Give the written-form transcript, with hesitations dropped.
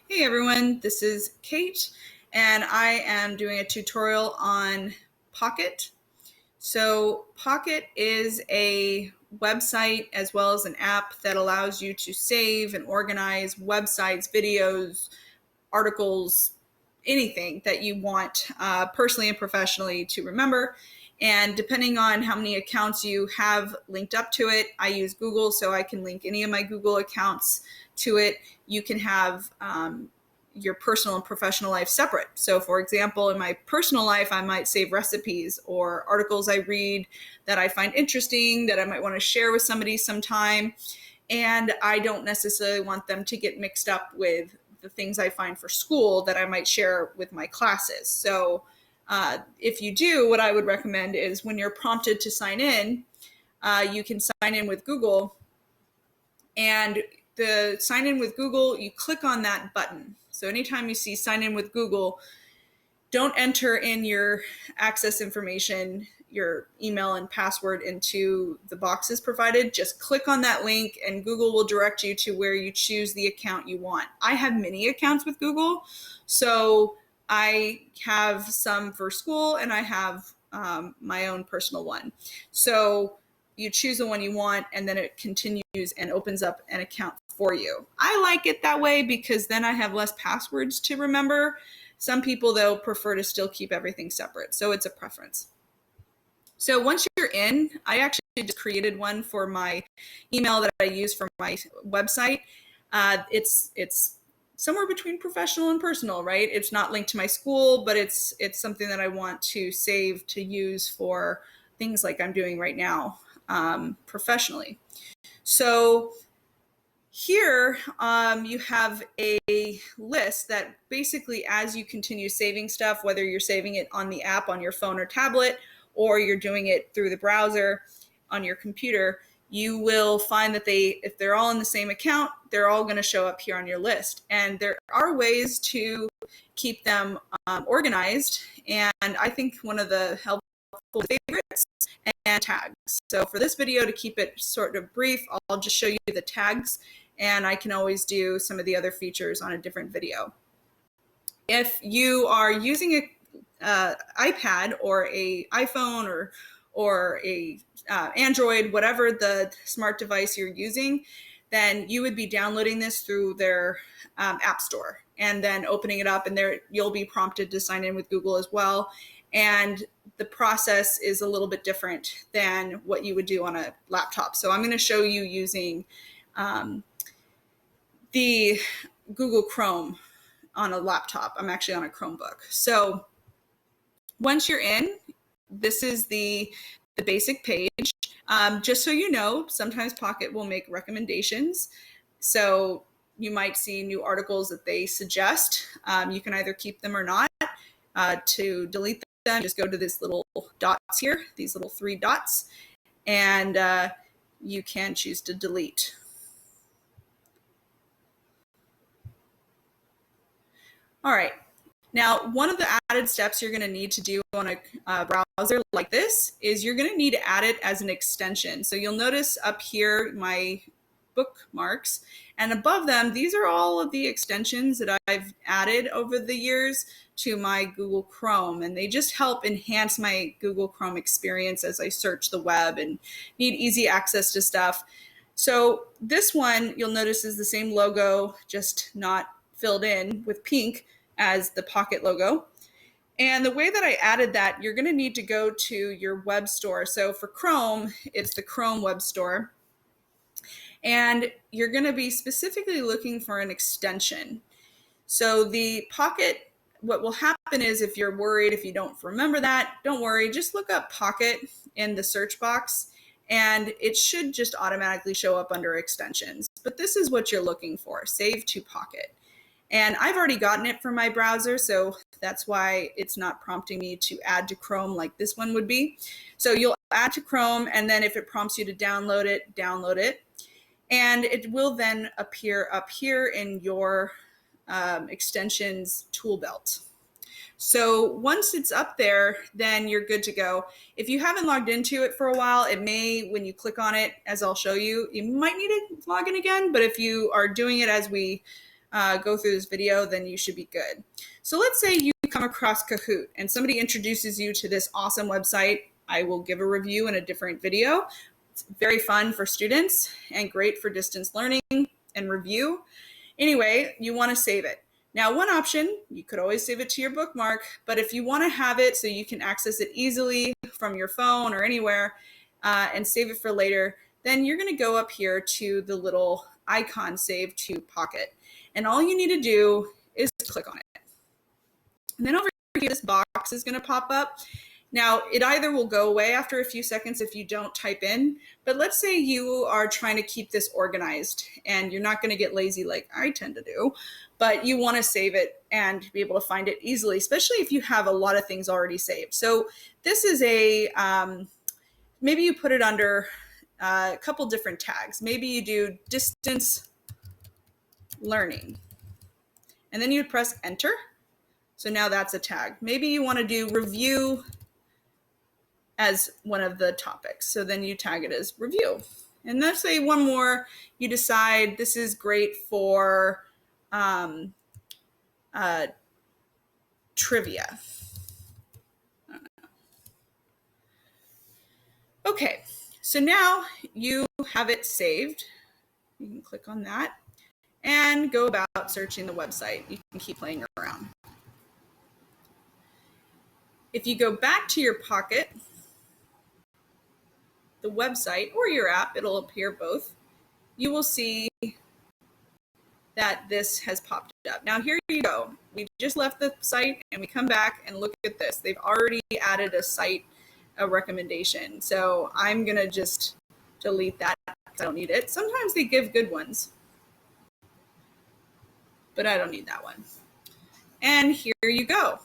Hey everyone, this is Kate, and I am doing a tutorial on Pocket. So Pocket is a website as well as an app that allows you to save and organize websites, videos, articles, anything that you want personally and professionally to remember. And depending on how many accounts you have linked up to it, I use Google, so I can link any of my Google accounts to it. You can have your personal and professional life separate. So, for example, in my personal life, I might save recipes or articles I read that I find interesting that I might want to share with somebody sometime. And I don't necessarily want them to get mixed up with the things I find for school that I might share with my classes. So if you do, what I would recommend is when you're prompted to sign in, you can sign in with Google. And the sign in with Google, you click on that button. So anytime you see sign in with Google, don't enter in your access information, your email and password into the boxes provided. Just click on that link and Google will direct you to where you choose the account you want. I have many accounts with Google. So I have some for school and I have my own personal one. So you choose the one you want and then it continues and opens up an account for you. I like it that way because then I have less passwords to remember. Some people, though, prefer to still keep everything separate. So it's a preference. So once you're in, I actually just created one for my email that I use for my website. It's somewhere between professional and personal, right? It's not linked to my school, but it's something that I want to save to use for things like I'm doing right now professionally. So here, you have a list that basically, as you continue saving stuff, whether you're saving it on the app on your phone or tablet, or you're doing it through the browser on your computer, you will find that if they're all in the same account, they're all going to show up here on your list. And there are ways to keep them organized. And I think one of the helpful favorites and tags. So for this video, to keep it sort of brief, I'll just show you the tags, and I can always do some of the other features on a different video. If you are using a iPad or a iPhone or a Android, whatever the smart device you're using, then you would be downloading this through their app store and then opening it up, and there you'll be prompted to sign in with Google as well. And the process is a little bit different than what you would do on a laptop. So I'm going to show you using the Google Chrome on a laptop. I'm actually on a Chromebook. So once you're in, this is the basic page. Just so you know, sometimes Pocket will make recommendations. So you might see new articles that they suggest. You can either keep them or not. To delete them, just go to this little dots here, these little 3 dots, and you can choose to delete. All right. Now, one of the added steps you're going to need to do on a browser like this is you're going to need to add it as an extension. So you'll notice up here my bookmarks, and above them, these are all of the extensions that I've added over the years to my Google Chrome, and they just help enhance my Google Chrome experience as I search the web and need easy access to stuff. So this one, you'll notice, is the same logo, just not filled in with pink as the Pocket logo. And the way that I added that, you're going to need to go to your web store. So for Chrome, it's the Chrome web store. And you're going to be specifically looking for an extension. So the Pocket, what will happen is if you're worried, if you don't remember that, don't worry, just look up Pocket in the search box and it should just automatically show up under extensions. But this is what you're looking for, Save to Pocket. And I've already gotten it from my browser, so that's why it's not prompting me to add to Chrome like this one would be. So you'll add to Chrome, and then if it prompts you to download it, download it. And it will then appear up here in your extensions tool belt. So once it's up there, then you're good to go. If you haven't logged into it for a while, it may, when you click on it, as I'll show you, you might need to log in again. But if you are doing it as we go through this video, then you should be good. So let's say you come across Kahoot and somebody introduces you to this awesome website. I will give a review in a different video. It's very fun for students and great for distance learning and review. Anyway, you want to save it. Now, one option, you could always save it to your bookmark, but if you want to have it so you can access it easily from your phone or anywhere and save it for later, then you're going to go up here to the little icon Save to Pocket. And all you need to do is click on it. And then over here, this box is going to pop up. Now, it either will go away after a few seconds if you don't type in, but let's say you are trying to keep this organized and you're not going to get lazy like I tend to do, but you want to save it and be able to find it easily, especially if you have a lot of things already saved. So this is a, maybe you put it under a couple different tags. Maybe you do distance learning, and then you press enter. So now that's a tag. Maybe you want to do review as one of the topics. So then you tag it as review. And let's say one more, you decide this is great for trivia. Okay, so now you have it saved. You can click on that and go about searching the website. You can keep playing around. If you go back to your Pocket, the website or your app, it'll appear both, you will see that this has popped up. Now here you go. We just left the site and we come back and look at this. They've already added a recommendation. So I'm gonna just delete that because I don't need it. Sometimes they give good ones, but I don't need that one. And here you go.